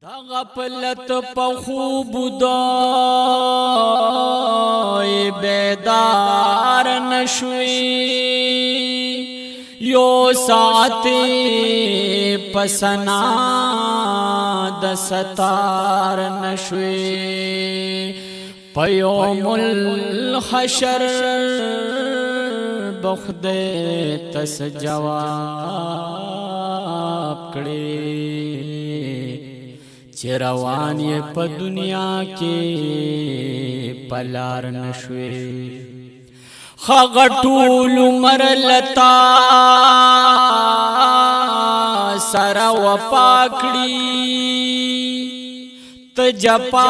دا غفلت په خوب دوی بیدار نشوی یو ساعت پسنا د ستار نشوی په یوم الحشر بخد تس جواب کړي چروان یہ پا دنیا کے پلار نشوی خغطول مرلتا سرا و پاکڑی تجپا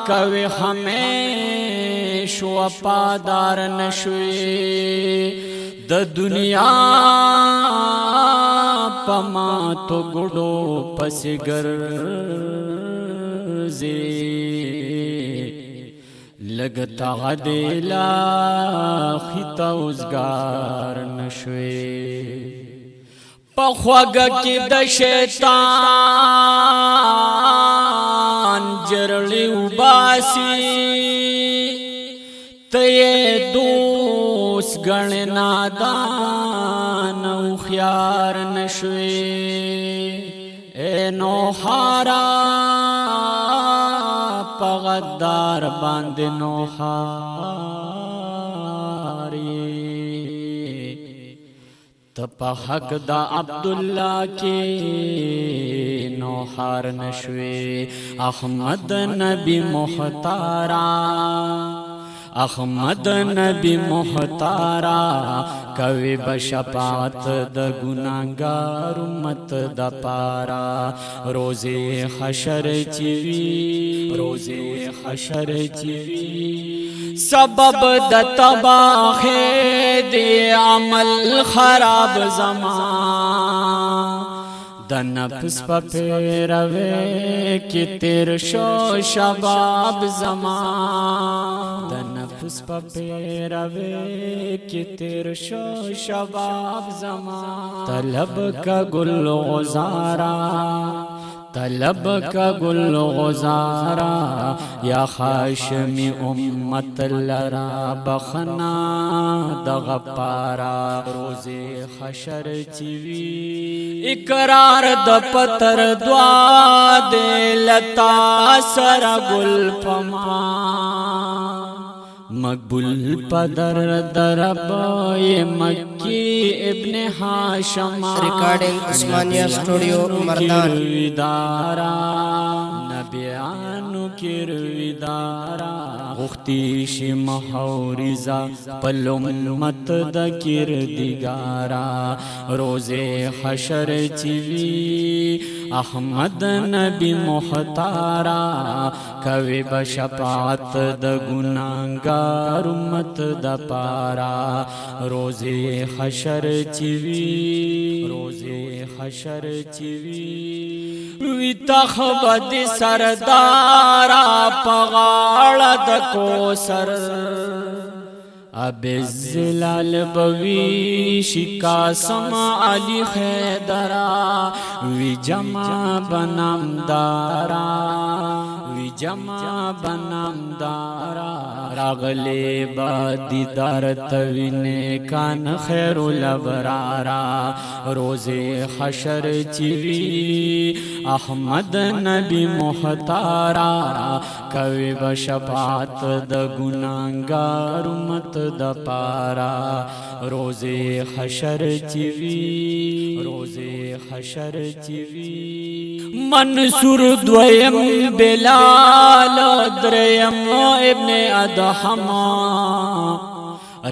کوي ہمیش و پادار نشوی د دنیا پما تو گڑو پس گرزی لگتا غدیلا خیتا ازگار نشوی پخواگا کی د شیطان جرلی وباسی تیے دوست گن نادان او خیار نشوی اے نوحارا پغدار باند نوحاری تپا حق دا عبداللہ کی نوحار نشوی احمد نبی مختارا احمد نبی محتارا کوي بشفاعت د ګناګار امت د پارا روزه حشر چوي سبب د تباہی دی عمل خراب زمان د نفس په پیروي کې تیر شو شباب زمان د نفس په پیروي کې تیر شو شباب زمان طلب کا گل غزارا طلب کا گل غزارا یا خاشمی امت لرا بخنا د غپارا روز حشر چوی اقرار د پتر دعا دے لتا سر گل پما مقبول پدر درب مکی ابن ہاشم ریکارڈنگ عثمانیہ اسٹوڈیو مردان دارا نبیانو کرویدارا غختیش محوریزا پلومت د کردگارا روز حشر چوی احمد نبی محتارا کوي بشفاعت د گناګار امت د پارا روز حشر چوي وی تخبد سردارا پغاړه د کوثر اب الزلال بوی شکاسم علی خیدرا وی جمع بنام دارا راغلی با دیدار توینے کان خیر الابرارا روز حشر چوی احمد نبی محتارا کوي بشفاعت د گناګار امت د پارا روز حشر چوی منصور دویم بلال دریم ابن ادهم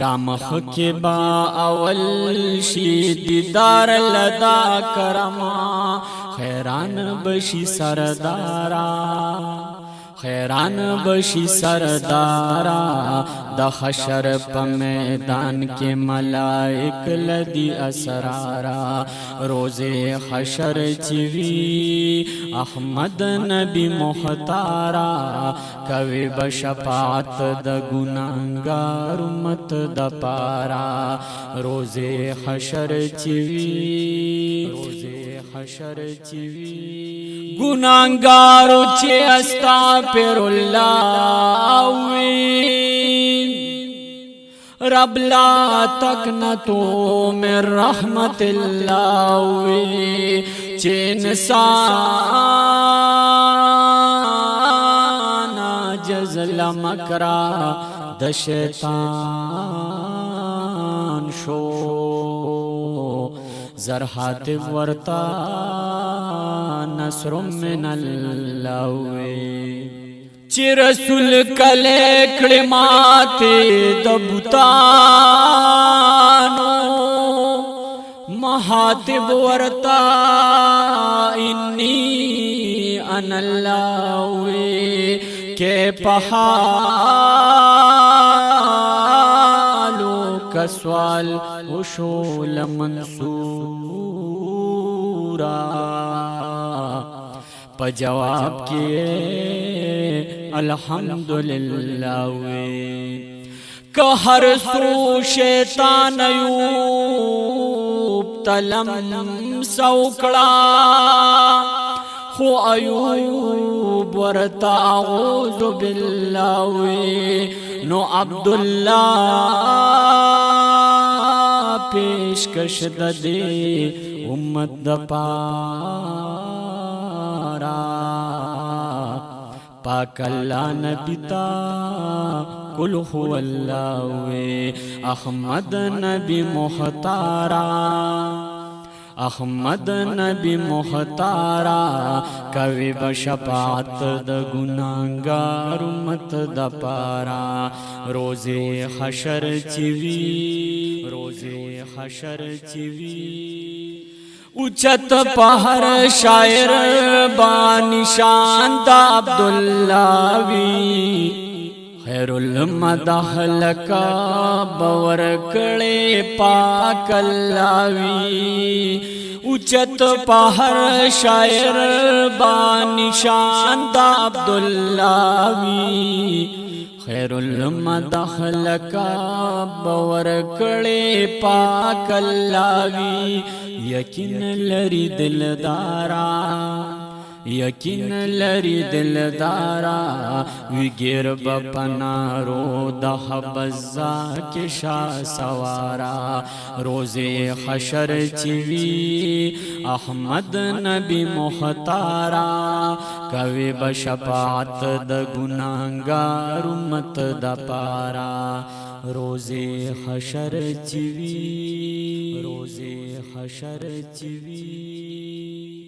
رامخ کے با اول شی دیدار لدا کرما خیران بشی سردارا د حشر په میدان کې ملائک لدی اسرارا روز حشر چوی احمد نبی محتارا کوي بشفاعت د ګناګار امت د پارا روز حشر چوی حشر چوی گناہگارو چی استغفر اللہ وی رب لا تقنطوا من رحمت اللہ وی چی انسان جزل مکرا د شیطان شو زر حاتف ورتا نصر من اللہ چی رسول کلے کلماتی دبتانو محاتب ورتا انی انا اللہ کے پہالو کسوال وشول منصورا پا جواب کیے الحمدللہ کہ ہر سو شیطان ایوب تلم سوکڑا خو ایوب ورتا اعوذ باللہ نو عبداللہ پیشکش دے امت دپارا پاک اللہ نبی تا قل هو اللہ احمد نبی مختارا احمد نبی مختارا کوي بشفاعت د گناہگار امت د پارا روزے حشر چوی روزے حشر چوی اچت پہر شاعر بانشان دا عبداللہ وی خیر المدح لکا بور کڑے پاک اللہ وی اچت پہر شاعر بانشان دا عبداللہ وی خیر المدح لکا بور کڑے پاک اللہ وی یقین لری دلدارا یقین لری دلدارا وگیر بپنارو دہ بزا کے شاہ سوارا روزے حشر چوی احمد نبی مختارا کوي بشفاعت د گناہگار امت د پارا روزے حشر چوی روزے حشر چوی